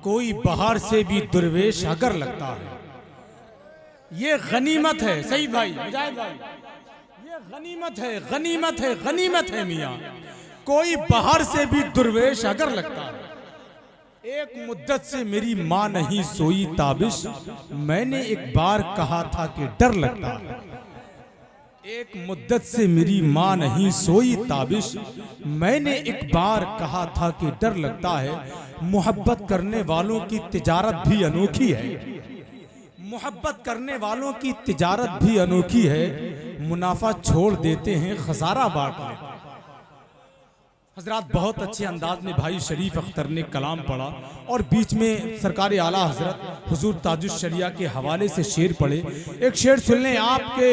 कोई बाहर से भी दुर्वेश अगर लगता है, ये गनीमत है। सही भाई, मुजाहिद भाई, ये गनीमत है, गनीमत है, गनीमत है मियाँ। कोई बाहर से भी दुर्वेश अगर लगता है। एक मुद्दत से मेरी माँ नहीं सोई ताबिश, मैंने एक बार कहा था कि डर लगता है। एक मुद्दत से मेरी माँ नहीं सोई ताबिश, मैंने एक बार कहा था कि डर लगता है। मोहब्बत करने वालों की तिजारत भी अनोखी है, मोहब्बत करने वालों की तिजारत भी अनोखी है। मुनाफा छोड़ देते हैं, खसारा बांट लेते हैं। हजरात, बहुत अच्छे अंदाज में भाई शरीफ अख्तर ने कलाम पढ़ा और बीच में सरकार आला हजरत हुजूर ताजुश शरिया के हवाले से शेर पढ़े। एक शेर सुन लें आपके,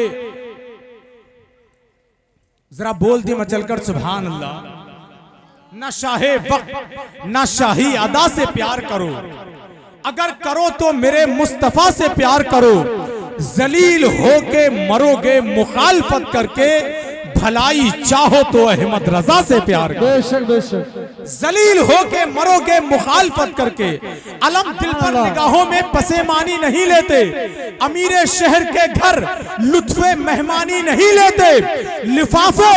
जरा बोल दे मचलकर सुभान अल्लाह। न शाहे वक्त न शाही अदा से प्यार करो, अगर करो तो मेरे मुस्तफा से प्यार करो। जलील होके मरोगे मुखालफत करके, भलाई चाहो तो अहमद रजा से प्यार करो। बेशक बेशक। जलील होके मरोगे मुखालफत करके, अलम दिल पर निगाहों में पसेमानी नहीं लेते। अमीरे शहर के घर लुत्फे मेहमानी नहीं लेते। लिफाफे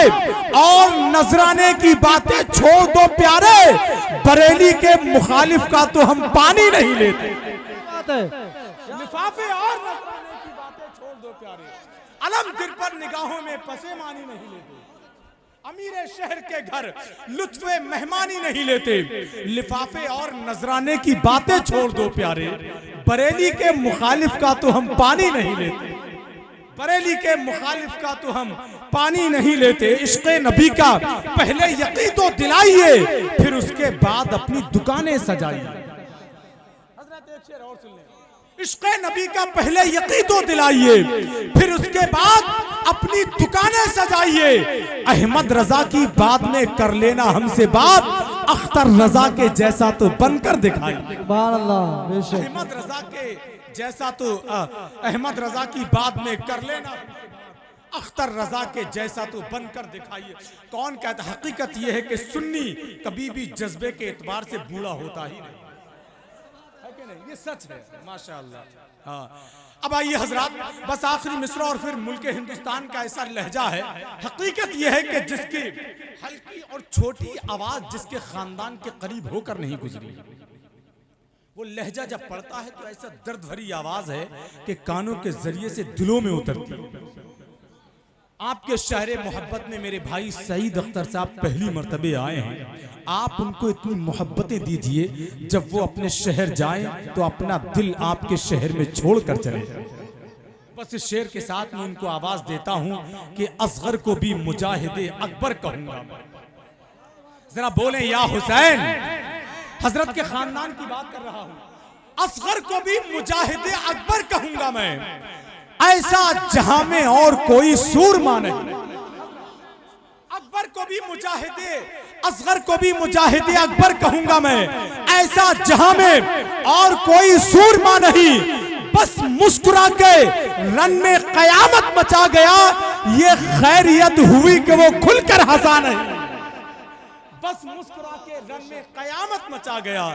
और नजराने की बातें छोड़ दो प्यारे, बरेली के मुखालिफ का तो हम पानी नहीं लेते। लिफाफे और नजराने की बातें छोड़ दो प्यारे, अलम दिल पर निगाहों में पसेमानी नहीं लेते। अमीरे शहर के घर लुत्फे मेहमानी नहीं लेते। लिफाफे और नजराने की बातें छोड़ दो प्यारे, बरेली के मुखालिफ का तो हम पानी नहीं लेते। बरेली के मुखालिफ का तो हम पानी नहीं लेते। इश्क़े नबी का पहले यकीन तो दिलाइए, फिर उसके बाद अपनी दुकानें सजाइए। हज़रत एक शेर और सुन लें। इश्क़े नबी का पहले यकीन तो दिलाइए, फिर उसके बाद अपनी दुकानें सजाइए। अहमद रजा की बाद में कर लेना हमसे बात, अख्तर रजा के जैसा तो बनकर दिखाइए। अहमद रजा के जैसा तो अहमद रजा की बाद में कर लेना, अख्तर रजा के जैसा तो बनकर दिखाइए। कौन कहता? हकीकत यह है कि सुन्नी कभी भी जज्बे के एतबार से बूढ़ा होता ही नहीं, ये सच है माशाअल्लाह। हाँ, अब आइए हजरात, बस आखिरी मिसरा और फिर मुल्क हिंदुस्तान का ऐसा लहजा है। हकीकत यह है कि जिसकी हल्की और छोटी आवाज जिसके खानदान के करीब होकर नहीं गुजरी, वो लहजा जब पड़ता है तो ऐसा दर्द भरी आवाज है कि कानों के जरिए से दिलों में उतरती है। आपके शहरे मोहब्बत में मेरे भाई सईद अख्तर साहब पहली मर्तबे आए हैं। आप उनको इतनी मोहब्बतें दीजिए, जब वो अपने शहर जाएं तो अपना दिल आपके शहर में छोड़कर चले जाएं। बस इस शेर के साथ मैं उनको आवाज देता हूं कि असगर को भी मुजाहिदे अकबर कहूंगा। जरा बोले या हुसैन। हजरत के खानदान की बात कर रहा हूं। असगर को भी मुजाहिदे अकबर कहूंगा मैं, ऐसा जहां में और कोई सूरमा नहीं। अकबर को भी मुजाहिदे, असगर को भी मुजाहिदे अकबर कहूंगा मैं, ऐसा जहां में और कोई सूरमा नहीं। बस मुस्कुरा के रन में कयामत मचा गया, ये खैरियत हुई कि वो खुलकर हंसा नहीं। बस मुस्कुरा के रन में कयामत मचा गया,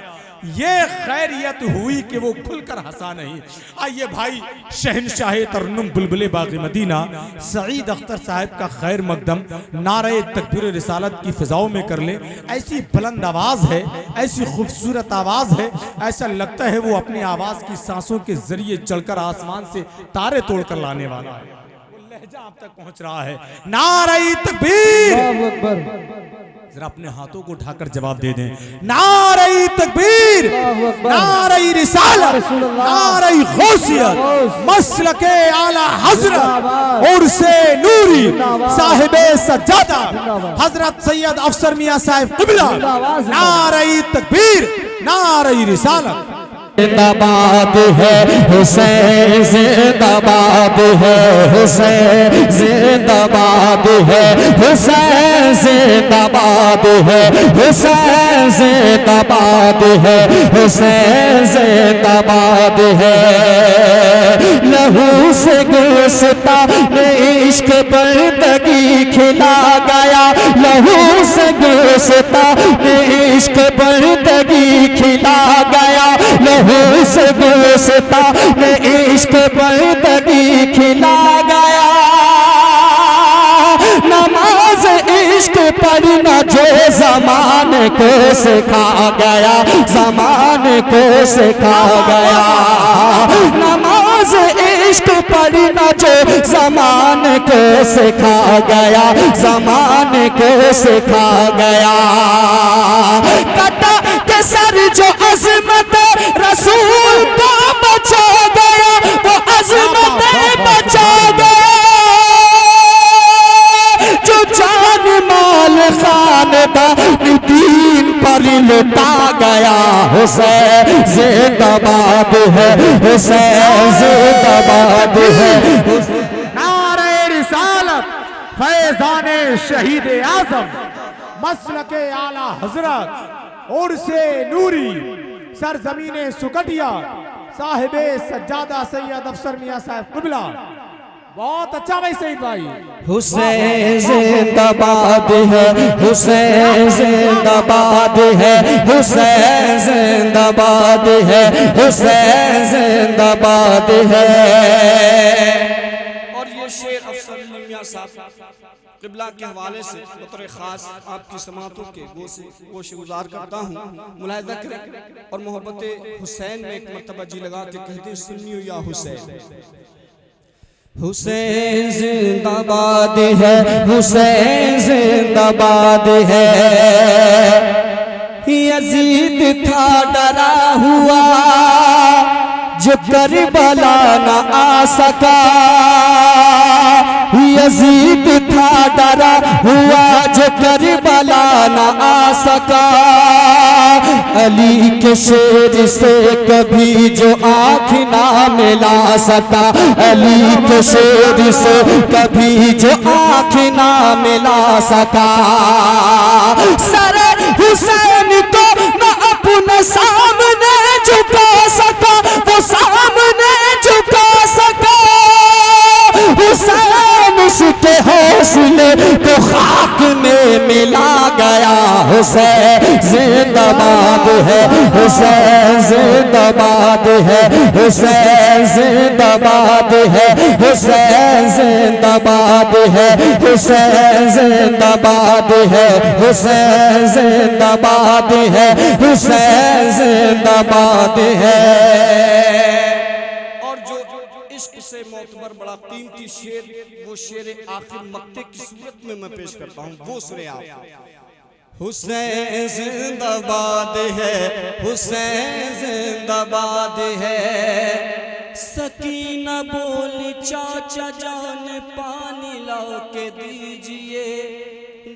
ये खैरियत हुई कि वो खुलकर हंसा नहीं। आइए भाई शहनशाह तरन्नुम बुलबुले बाग़ मदीना सईद अख्तर साहब का खैर मकदम नारे तकबीर रिसालत की फिजाओं में कर ले। ऐसी बुलंद आवाज है, ऐसी खूबसूरत आवाज है, ऐसा लगता है वो अपनी आवाज की सांसों के जरिए चढ़कर आसमान से तारे तोड़कर लाने वाला है। वो लहजा आप तक पहुंच रहा है। नारे तकबीर, जरा अपने हाथों को उठाकर जवाब दे दें। नारे तकबीर, नारे रिसालत, नारे गौसियत, मसलके आला हजरत और से नूरी साहिबे सज्जादा हजरत सैयद अफसर मियां साहिब क़िबला। नारे तकबीर, नारे रिसालत। जिंदाबाद है हुसैन, जिंदाबाद है हुसैन, जिंदाबाद है हुसैन, जिंदाबाद है हुसैन, जिंदाबाद है हुसैन, जिंदाबाद है। लहू से गुस्ता ने इश्क बंदगी खिला गया, लहू से गुस्ता ने इश्क बंदगी खिला गया, लहू से गुस्ता ने इश्क बंदगी खिला गया। नमाज इश्क पढ़ना जो ज़माने को सिखा गया, ज़माने को सिखा गया। नमाज इश्क पढ़ना जो ज़माने को सिखा गया, ज़माने को सिखा गया। कटा के सर जो अज़मत रसूल का बचा गया, वो अज़मत बचा गया। जो जान माल खानदान दीन पर लुटा गया, हुसैन जिंदाबाद है, हुसैन जिंदाबाद है। नारे रिसालत फैज़ाने शहीद आज़म मसलके आला हजरत और से नूरी सरजमीने सुकटिया साहिबे सज्जादा सैयद अफसर मियां साहब क़िबला। बहुत अच्छा भाई सईद भाई। हुसैन जिंदाबाद है, हुसैन जिंदाबाद है, हुसैन जिंदाबाद है, हुसैन जिंदाबाद है। और ये शेर अफसर मियां साहब क़िबला के हवाले से बतौर ख़ास आपकी समातों के गोश गुजार करता हूँ। मुलाहिज़ा करें और मोहब्बत हुसैन में एक मरतबा जी लगा के कहते सुन्नियो या हुसैन। हुसैन जिंदाबाद है, हुसैन जिंदाबाद है। यजीद था डरा हुआ जो करबला न आ सका, यजीद था डरा हुआ जो करबला न आ सका। अली के शेर से कभी जो आँख ना मिला सका, अली के शेर से कभी जो आँख ना मिला सका। सर हुसैन को न अपने सामने झुका सका, वो सामने झुका सका। हुसैन उसके हौसले को खाक में मिला गया। हुसैन जिंदाबाद है, हुसैन जिंदाबाद है, हुसैन जिंदाबाद है, हुसैन जिंदाबाद है, हुसैन जिंदाबाद है, हुसैन जिंदाबाद है, हुसैन जिंदाबाद है। इश्क से मोतबर बड़ा कीमती शेर, वो शेर आखिर मक्ते की सूरत में मैं पेश करता हूँ, वो सुने आप। हुसैन जिंदाबाद है, हुसैन जिंदाबाद है। सकीना बोली चाचा जान पानी लाओ के दीजिए,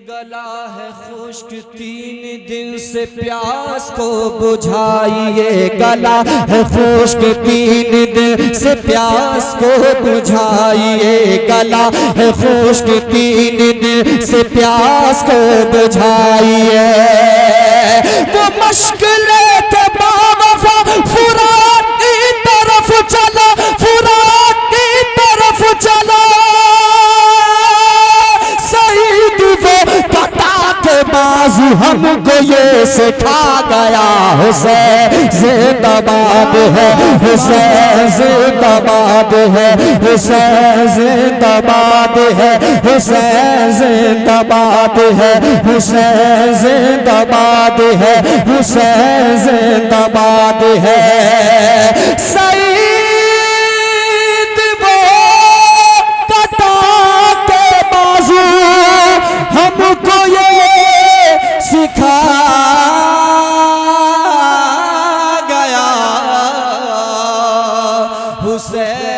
गला है खुश्क 3 दिन से प्यास को बुझाइए, गला है खुश्क 3 दिन से प्यास को बुझाइए, गला है खुश्क 3 दिन से प्यास को बुझाइए। वो मुश्किलें के बावफा फुरात की तरफ चला, फुरात की तरफ चला। शहीद वो कटा के बाजू हमको ये सिखा गया। हुसैन जिंदाबाद है, हुसैन जिंदाबाद है, हुसैन जिंदाबाद है, हुसैन जिंदाबाद है, हुसैन जिंदाबाद है, हुसैन जिंदाबाद है। सईद वो कटा के बाजू हमको ये सिखा गया। हुसैन